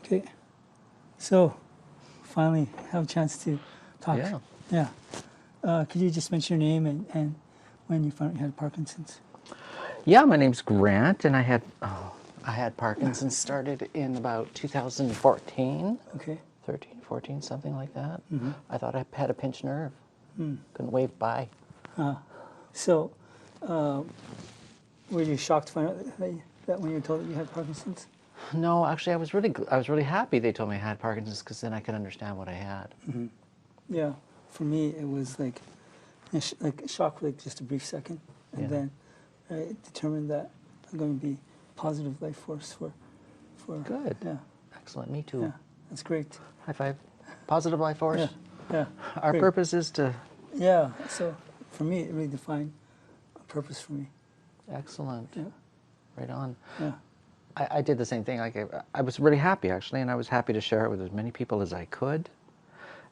Okay. So, finally have a chance to talk. Yeah. Yeah. Could you just mention your name and when you found out you had Parkinson's? Yeah, my name's Grant, and I had Parkinson's started in about 2014, Okay. 13, 14, something like that. Mm-hmm. I thought I had a pinched nerve. Couldn't wave bye. So, were you shocked to find out that when you were told that you had Parkinson's? No, actually, I was really happy they told me I had Parkinson's, because then I could understand what I had. Mm-hmm. Yeah. For me, it was like a shock for like just a brief second, and Yeah. then I determined that I'm going to be positive life force for. Good. Yeah. Excellent. Me too. Yeah. That's great. High five. Positive life force. Yeah. Yeah. Our Great. purpose is to. Yeah. So, for me, it really defined a purpose for me. Excellent. Yeah. Right on. Yeah. I did the same thing. Like I was really happy, actually, and I was happy to share it with as many people as I could,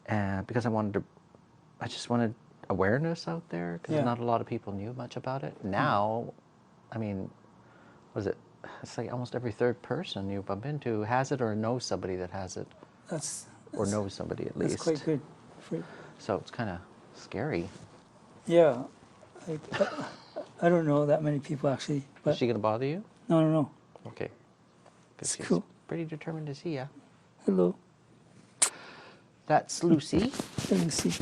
and because I just wanted awareness out there, because Yeah. not a lot of people knew much about it. Now, I mean, what is it? It's like almost every third person you bump into has it or knows somebody that has it, or knows somebody at least. That's quite good. So it's kind of scary. Yeah. I don't know that many people actually, but Is she going to bother you? no. Okay. 'Cause It's she's cool. pretty determined to see ya. Hello. That's Lucy. Let me see.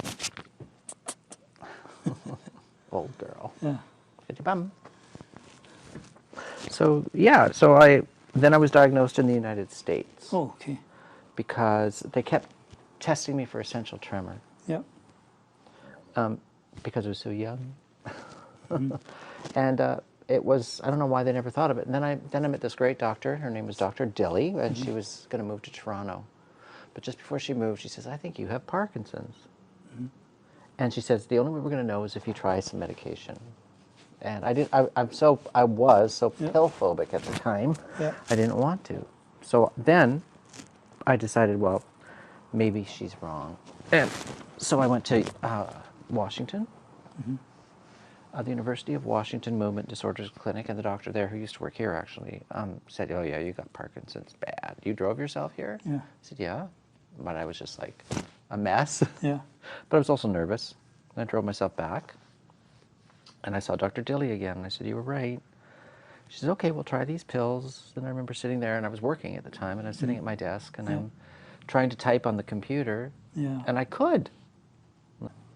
Old girl. Yeah. Get your bum. So yeah, then I was diagnosed in the United States Oh, okay. because they kept testing me for essential tremor Yeah. because I was so young, and it was, I don't know why they never thought of it. And then I met this great doctor. Her name was Dr. Dilly, and she was going to move to Toronto, but just before she moved, she says, "I think you have Parkinson's," and she says the only way we're going to know is if you try some medication. And I was so Yeah. pill phobic at the time. Yeah. I didn't want to. So then I decided, well, maybe she's wrong. And so I went to Washington, the University of Washington Movement Disorders Clinic, and the doctor there, who used to work here actually, said, "Oh yeah, you got Parkinson's, bad. You drove yourself here?" Yeah. I said, "Yeah." But I was just like a mess. Yeah. But I was also nervous. I drove myself back. And I saw Dr. Dilly again, and I said, "You were right." She says, "Okay, we'll try these pills." And I remember sitting there, and I was working at the time, and I was sitting at my desk, and Yeah. I'm trying to type on the computer, Yeah. and I could.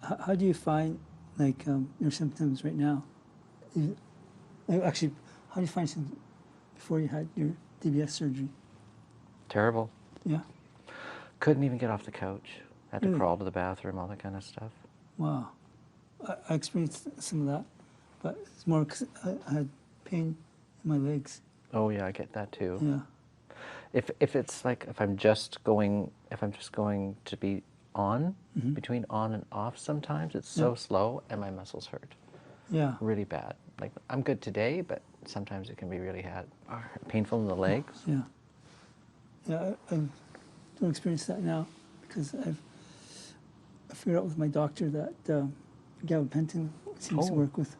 How do you find like your symptoms right now? Actually, how do you find symptoms before you had your DBS surgery? Terrible. Yeah. Couldn't even get off the couch. Had to Really? crawl to the bathroom, all that kind of stuff. Wow. I experienced some of that, but it's more because I had pain in my legs. Oh yeah, I get that too. Yeah. If it's like if I'm just going to be on, between on and off, sometimes it's so Yeah. slow and my muscles hurt Yeah. really bad. Like I'm good today, but sometimes it can be really painful in the legs. Yeah. Yeah. I don't experience that now because I figured out with my doctor that gabapentin seems to Oh. work with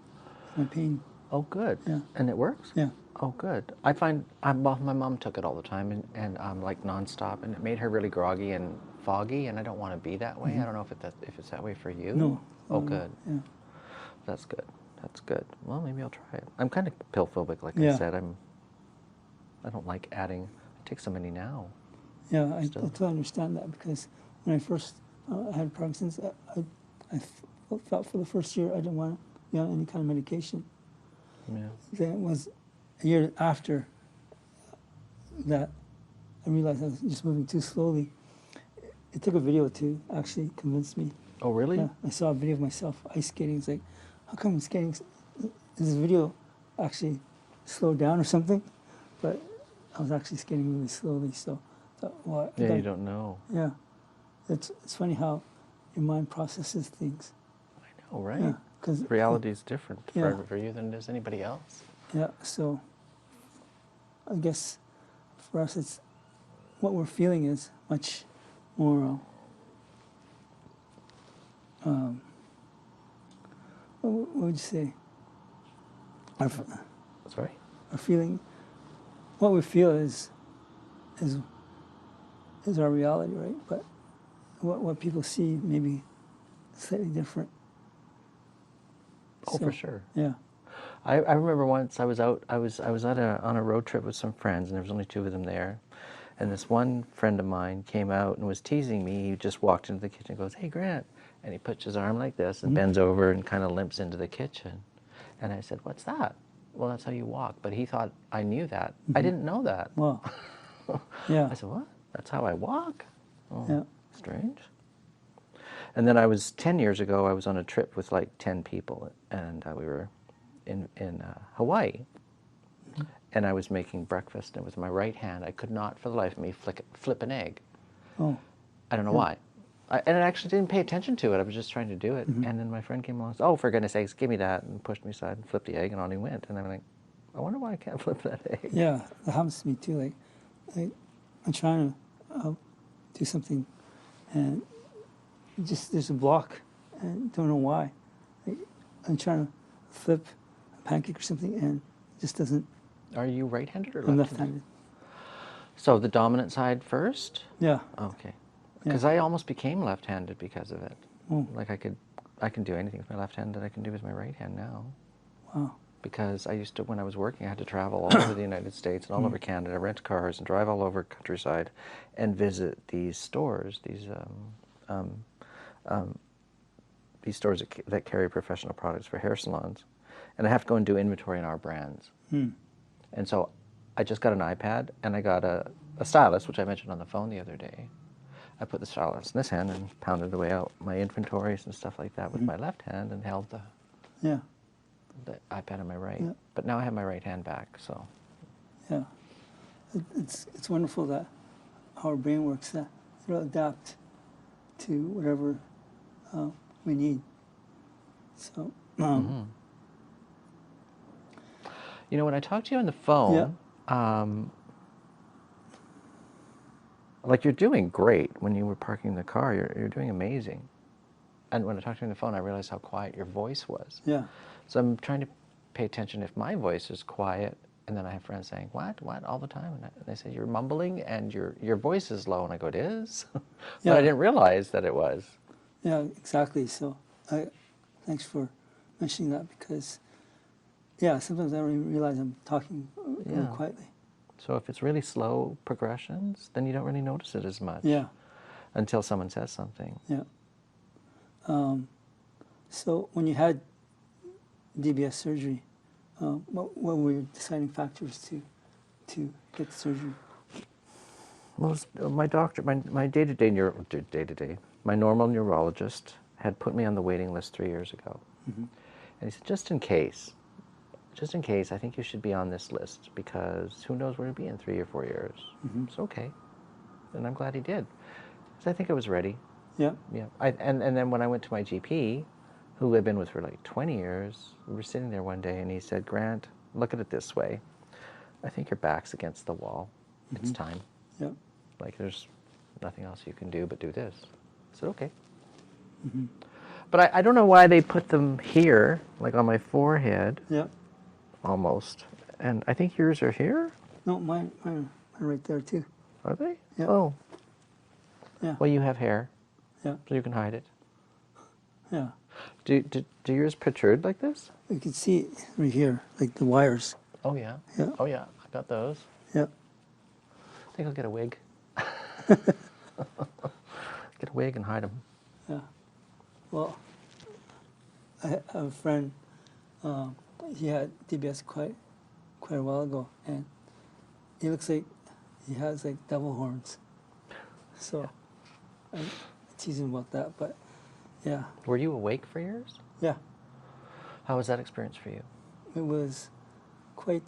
my pain. Oh, good. Yeah. And it works? Yeah. Oh, good. I find well, my mom took it all the time and like nonstop, and it made her really groggy and foggy, and I don't want to be that way. I don't know if it's that way for you. No. Oh, no. good. Yeah. That's good. That's good. Well, maybe I'll try it. I'm kind of pill phobic, like Yeah. I said. I don't like adding. I take so many now. Yeah, I Still. totally understand that because when I first had Parkinson's, I felt for the first year I didn't want to be on any kind of medication. Yeah. Then it was a year after that I realized I was just moving too slowly. It took a video to actually convince me. Oh, really? Yeah, I saw a video of myself ice skating. It's like, how come skating? Does this video actually slow down or something? But I was actually skating really slowly, so I thought, well, Yeah, you don't know. Yeah, it's funny how your mind processes things. I know, right? Yeah, because Reality is different Yeah. for you than it is anybody else. Yeah, so I guess for us, it's what we're feeling is much more. What would you say? Sorry? Our feeling, what we feel is is our reality, right? But what people see may be slightly different. Oh, for sure. Yeah. I remember once I was on a road trip with some friends, and there was only two of them there. And this one friend of mine came out and was teasing me. He just walked into the kitchen and goes, "Hey, Grant." And he puts his arm like this and bends over and kind of limps into the kitchen. And I said, "What's that?" "Well, that's how you walk." But he thought I knew that. I didn't know that. Wow. Yeah. I said, "What? That's how I walk?" Oh, Yeah. strange. And then 10 years ago, I was on a trip with like 10 people, and we were in Hawaii. And I was making breakfast, and with my right hand, I could not for the life of me flip an egg. Oh. I don't know why. And I actually didn't pay attention to it. I was just trying to do it. And then my friend came along and said, "Oh, for goodness sakes, give me that," and pushed me aside and flipped the egg, and on he went. And I'm like, I wonder why I can't flip that egg. Yeah, that happens to me too. Like I'm trying to do something, and just there's a block, and don't know why. Like, I'm trying to flip a pancake or something, and it just doesn't. Are you right-handed or I'm left-handed? left-handed. So the dominant side first? Yeah. Okay. Because I almost became left-handed because of it. Oh. Like I can do anything with my left hand that I can do with my right hand now. Wow. Because I used to, when I was working, I had to travel all over the United States and all over Canada, rent cars and drive all over countryside, and visit these stores, these stores that carry professional products for hair salons, and I have to go and do inventory on our brands. And so I just got an iPad, and I got a stylus, which I mentioned on the phone the other day. I put the stylus in this hand and pounded away out my inventories and stuff like that with my left hand, and held the iPad in my right. Yeah. But now I have my right hand back, so. Yeah. It's wonderful that how our brain works, that it'll adapt to whatever we need. So. You know, when I talked to you on the phone, like, you're doing great when you were parking the car. You're doing amazing. And when I talked to you on the phone, I realized how quiet your voice was. Yeah. So I'm trying to pay attention if my voice is quiet, and then I have friends saying, what, all the time? And they say, "You're mumbling and your voice is low." And I go, "It is?" But I didn't realize that it was. Yeah, exactly. So thanks for mentioning that, because, sometimes I don't even realize I'm talking really quietly. So if it's really slow progressions, then you don't really notice it as much. Yeah. Until someone says something. Yeah. So when you had DBS surgery, what were your deciding factors to get the surgery? Well, my doctor, my day-to-day, my normal neurologist had put me on the waiting list 3 years ago. And he said, just in case, I think you should be on this list, because who knows where you'll be in 3 or 4 years. It's okay. And I'm glad he did, because I think I was ready. Yeah. Yeah. And then when I went to my GP, who I've been with for like 20 years, we were sitting there one day, and he said, "Grant, look at it this way. I think your back's against the wall. It's time. Yeah. Like, there's nothing else you can do but do this." I said, "Okay." But I don't know why they put them here, like on my forehead. Yeah. Almost. And I think yours are here? No, mine are right there too. Are they? Yeah. Oh. Yeah. Well, you have hair, Yeah. so you can hide it. Yeah. Do yours protrude like this? You can see it right here, like the wires. Oh, yeah. Yeah. Oh, yeah. I got those. Yeah. I think I'll get a wig. Get a wig and hide them. Yeah. Well, I have a friend, he had DBS quite a while ago, and he looks like he has like devil horns. So I tease him about that, but yeah. Were you awake for yours? Yeah. How was that experience for you? It was quite,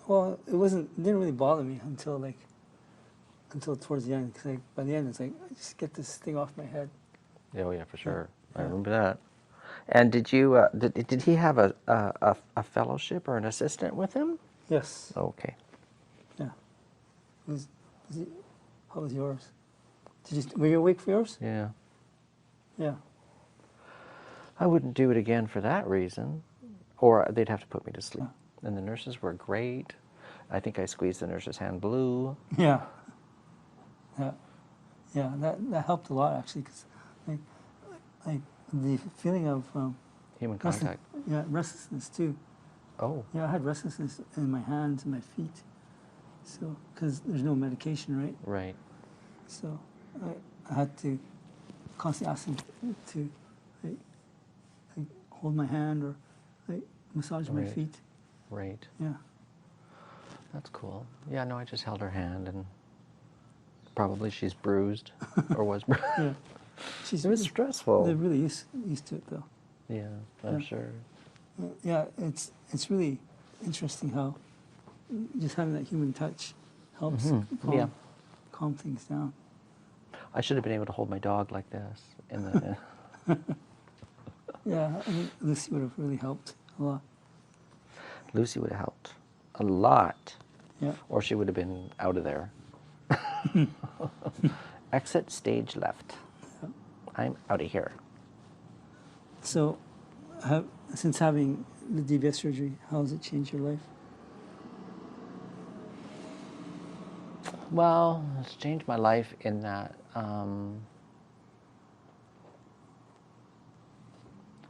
well, it didn't really bother me until towards the end, because by the end it's like, I just get this thing off my head. Oh, yeah, for sure. Yeah. I remember that. And did you, did he have a fellowship or an assistant with him? Yes. Okay. Yeah. How was yours? Were you awake for yours? Yeah. Yeah. I wouldn't do it again for that reason, or they'd have to put me to sleep. And the nurses were great. I think I squeezed the nurse's hand blue. Yeah. Yeah. Yeah. That helped a lot actually, because like the feeling of Human contact. restlessness too. Oh, Yeah, I had restlessness in my hands and my feet. So, because there's no medication, right? right. So, I had to constantly ask them to like, hold my hand or like massage my Right. feet. Right. Yeah. That's cool. Yeah, no, I just held her hand and probably she's bruised or was bruised. Yeah. It was stressful. They're really used to it though. Yeah, I'm Yeah. sure. Yeah, it's really interesting how just having that human touch helps Yeah. calm things down. I should have been able to hold my dog like this in the. Yeah, I think Lucy would have really helped a lot. Lucy would have helped a lot, Yeah. or she would have been out of there. Exit stage left. I'm out of here. So, since having the DBS surgery, how has it changed your life? Well, it's changed my life in that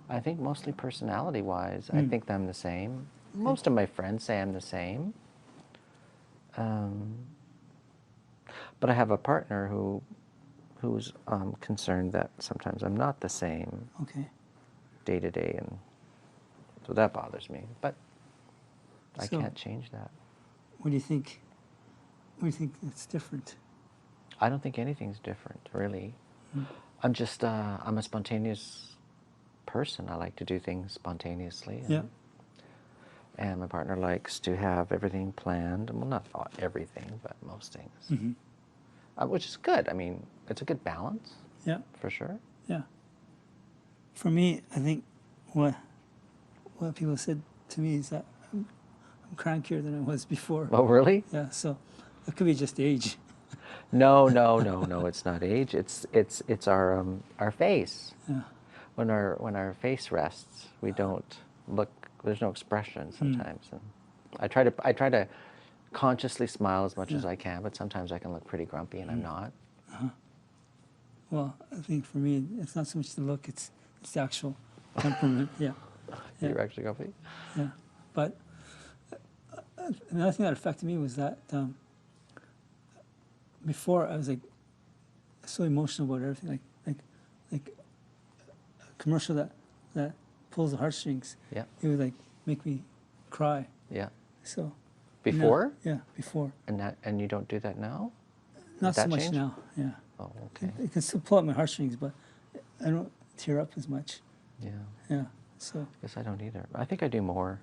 I think mostly personality-wise, I think I'm the same. Most of my friends say I'm the same. But I have a partner who's concerned that sometimes I'm not the same Okay. day to day, and so that bothers me. But I So- can't change that. What do you think? What do you think that's different? I don't think anything's different, really. I'm just I'm a spontaneous person. I like to do things spontaneously. And, Yeah. and my partner likes to have everything planned. Well, not everything, but most things. Which is good. I mean, it's a good balance, Yeah. for sure. Yeah. For me, I think what people said to me is that I'm crankier than I was before. Oh, really? Yeah. So it could be just age. No, it's not age. It's our face. Yeah. When our face rests, we don't look. There's no expression sometimes, and I try to consciously smile as much as I can, but sometimes I can look pretty grumpy, and I'm not. Well, I think for me, it's not so much the look; it's the actual temperament. Yeah. Yeah. You're actually grumpy. Yeah. But another thing that affected me was that before I was like so emotional about everything, like a commercial that pulls the heartstrings. Yeah, It would like make me cry. yeah. So Before, yeah, before. and you don't do that now. Not so that much change? now. Yeah, Oh, okay. it can still pull at my heartstrings, but I don't tear up as much. Yeah. Yeah. So Guess I don't either. I think I do more.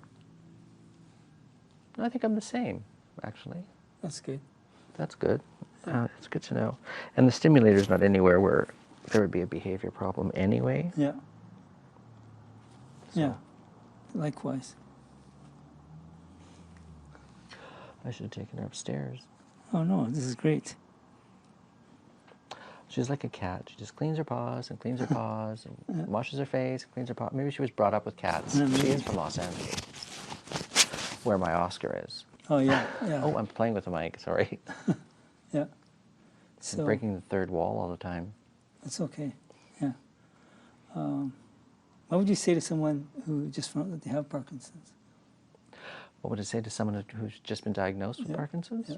I think I'm the same, actually. that's good. That's good. It's good to know. And the stimulator's not anywhere where there would be a behavior problem anyway. Yeah. So Yeah. Likewise. I should have taken her upstairs. Oh no, this is great. She's like a cat. She just cleans her paws and cleans her paws and washes her face, cleans her paws. Maybe she was brought up with cats. Yeah, She maybe. is from Los Angeles, where my Oscar is. Oh yeah, yeah. Oh, I'm playing with the mic. Sorry. Yeah. I'm So breaking the third wall all the time. it's okay. Yeah. What would you say to someone who just found out that they have Parkinson's? What would I say to someone who's just been diagnosed with Yeah, Parkinson's? yeah.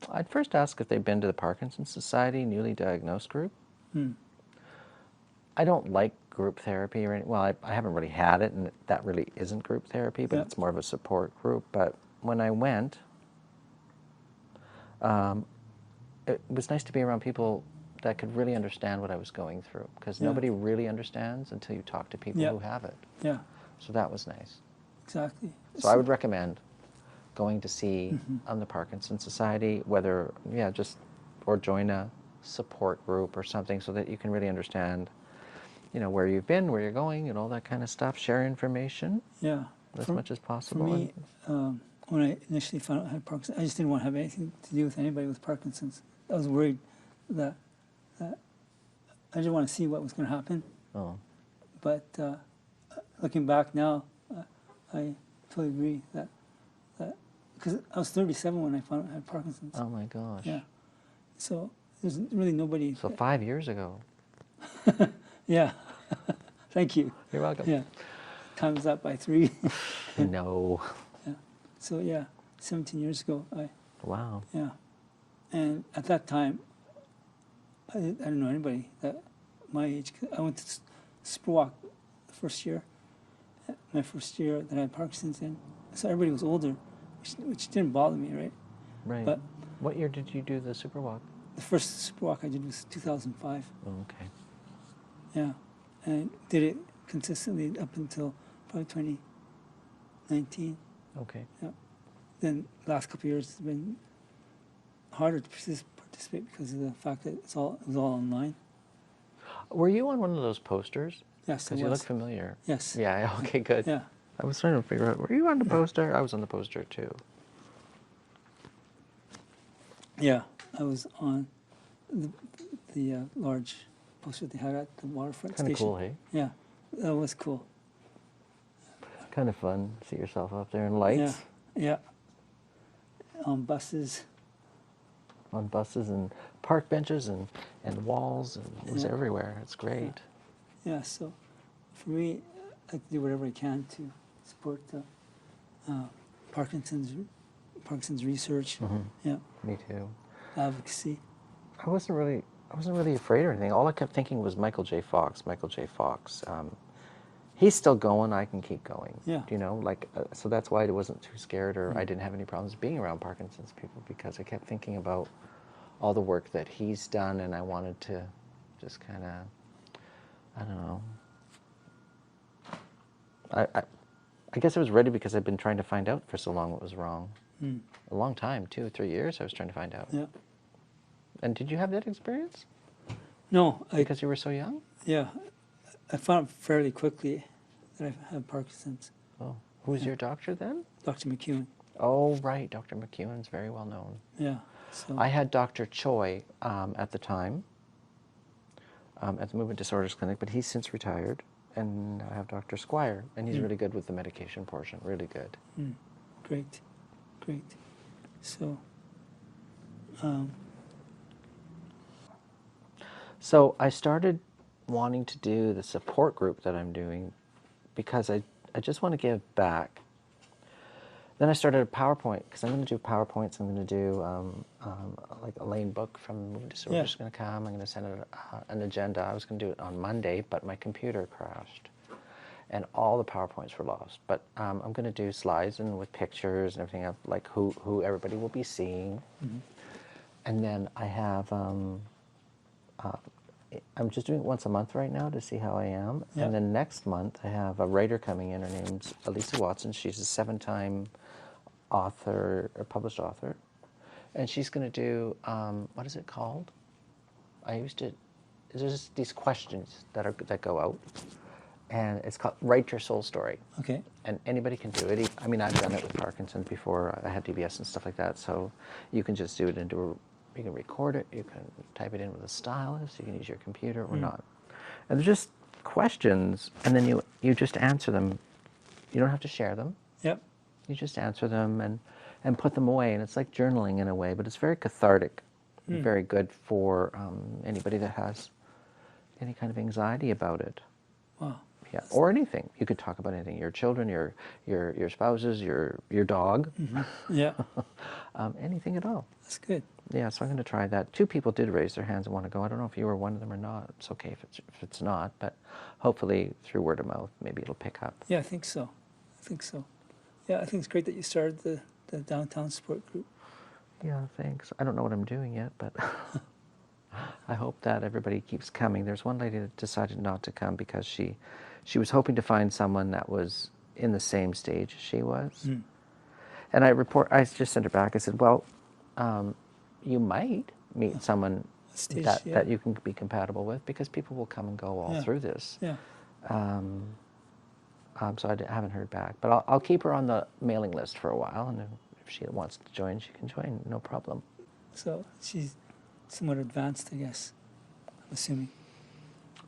I'd first ask if they've been to the Parkinson Society newly diagnosed group. I don't like group therapy or any, well, I haven't really had it, and that really isn't group therapy, but Yeah. it's more of a support group. But when I went, it was nice to be around people that could really understand what I was going through, because Yeah. nobody really understands until you talk to people Yeah. who have it. Yeah, So that was nice. exactly. So I would recommend going to see the Parkinson Society, whether, or join a support group or something, so that you can really understand, where you've been, where you're going, and all that kind of stuff. Share information Yeah. as For- much as For possible. me, when I initially found out I had Parkinson's, I just didn't want to have anything to do with anybody with Parkinson's. I was worried that I didn't want to see what was going to happen. Oh, But looking back now, I totally agree that because I was 37 when I found out I had Parkinson's. Oh my gosh. Yeah. So there's really nobody. So 5 years ago. Yeah. Thank you. You're welcome. Yeah. Times that by 3. No. Yeah. So yeah, 17 years ago, Wow. yeah. And at that time, I didn't know anybody that my age. I went to Spurwalk the first year, my first year that I had Parkinson's in. So everybody was older, which didn't bother me, right? Right. But what year did you do the super walk? the first Spurwalk I did was 2005. Oh, okay. Yeah. And I did it consistently up until probably 2019. Okay. Yeah. Then the last couple of years it's been harder to participate because of the fact that it was all online. Were you on one of those posters? Yes, Because you look familiar. Yes. Yeah, okay, good. Yeah. I was trying to figure out, were you on the poster? I was on the poster too. Yeah, I was on the large poster they had at the waterfront Kind of station. cool, hey? Yeah, that was cool. Kind of fun. See yourself up there in lights. Yeah. On buses. On buses and park benches and walls, and it was Yeah. everywhere. It's great. Yeah, so for me, I like to do whatever I can to support Parkinson's research. Mhm. Yeah, Me too. advocacy. I wasn't really afraid or anything. All I kept thinking was Michael J. Fox. Michael J. Fox. He's still going. I can keep going. Yeah. You know, like so that's why I wasn't too scared, or I didn't have any problems being around Parkinson's people, because I kept thinking about all the work that he's done, and I wanted to just kind of, I don't know. I guess I was ready because I've been trying to find out for so long what was wrong. Mm. A long time, 2 or 3 years. I was trying to find out. Yeah. And did you have that experience? No, Because you were so young? yeah, I found out fairly quickly that I have Parkinson's. Oh, who's your doctor then? Dr. McEwen. Oh, right. Dr. McEwen's very well known. Yeah. So I had Dr. Choi at the time at the Movement Disorders Clinic, but he's since retired. And I have Dr. Squire, and he's really good with the medication portion. Really good. Great. So, So I started wanting to do the support group that I'm doing because I just want to give back. Then I started a PowerPoint, because I'm going to do PowerPoints. I'm going to do like Elaine Book from Movement Disorders is going to come. I'm going to send an agenda. I was going to do it on Monday, but my computer crashed, and all the PowerPoints were lost. But I'm going to do slides and with pictures and everything of like who everybody will be seeing. And then I have I'm just doing it once a month right now to see how I am. Yeah. And then next month I have a writer coming in. Her name's Elisa Watson. She's a 7-time author, or published author. And she's going to do, what is it called? There's these questions that go out. And it's called Write Your Soul Story. okay. And anybody can do it. I mean, I've done it with Parkinson's before. I had DBS and stuff like that. So you can just do it you can record it, you can type it in with a stylus, you can use your computer or not. And they're just questions, and then you just answer them. You don't have to share them. Yep. You just answer them and put them away. And it's like journaling in a way, but it's very cathartic. And very good for anybody that has any kind of anxiety about it. Wow. Yeah, or anything. You could talk about anything. Your children, your spouses, your dog. Yeah. Anything at all. That's good. Yeah, so I'm going to try that. 2 people did raise their hands and want to go. I don't know if you were one of them or not. It's okay if it's not, but hopefully through word of mouth, maybe it'll pick up. Yeah, I think so. Yeah, I think it's great that you started the downtown support group. Yeah, thanks. I don't know what I'm doing yet, but I hope that everybody keeps coming. There's one lady that decided not to come because she was hoping to find someone that was in the same stage as she was. And I just sent her back. I said, well, you might meet someone Stage, that you can be compatible with, because people will come and go all through this. Yeah. So I haven't heard back. But I'll keep her on the mailing list for a while, and if she wants to join, she can join, no problem. So she's somewhat advanced, I guess, I'm assuming.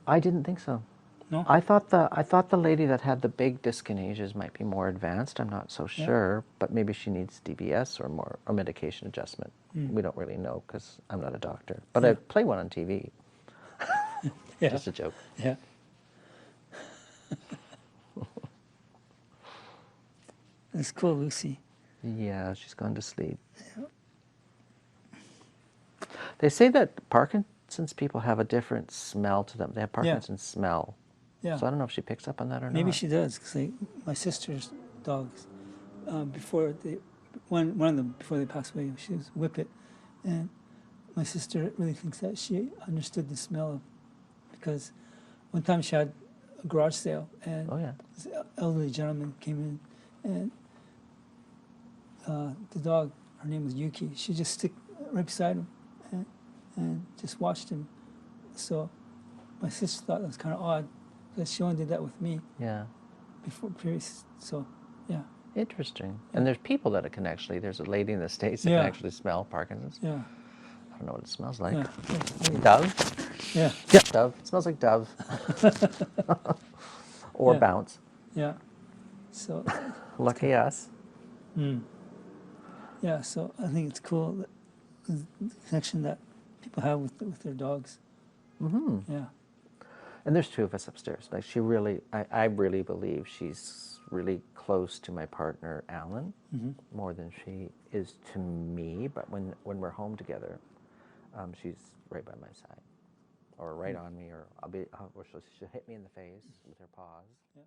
I didn't think so. No? I thought the lady that had the big dyskinesias might be more advanced. I'm not so sure, but maybe she needs DBS or medication adjustment. We don't really know because I'm not a doctor. But I play one on TV. Yeah. Just a joke. Yeah. It's cool, Lucy. Yeah, she's gone to sleep. They say that Parkinson's people have a different smell to them. They have Parkinson's smell. Yeah. So I don't know if she picks up on that or Maybe not. she does, because like my sister's dogs, before they, one of them before they passed away, she was Whippet, and my sister really thinks that she understood the smell of, because one time she had a garage sale, and Oh yeah. this elderly gentleman came in, and the dog, her name was Yuki, she just stick right beside him, and just watched him. So my sister thought that was kind of odd, because she only did that with me Yeah. before previous. So yeah. Interesting. And there's people that it can actually, there's a lady in the States that Yeah. can actually smell Parkinson's. Yeah. I don't know what it smells like. Yeah. Dove? Yeah. Yeah, Dove. It smells like Dove. Or Yeah. Bounce. Yeah. So Lucky us. yeah. So I think it's cool that the connection that people have with their dogs. Mm-hmm. Yeah. And there's two of us upstairs. Like she really, I really believe she's really close to my partner, Alan, more than she is to me. But when we're home together, she's right by my side, or right on me, or or she'll hit me in the face with her paws. Yeah.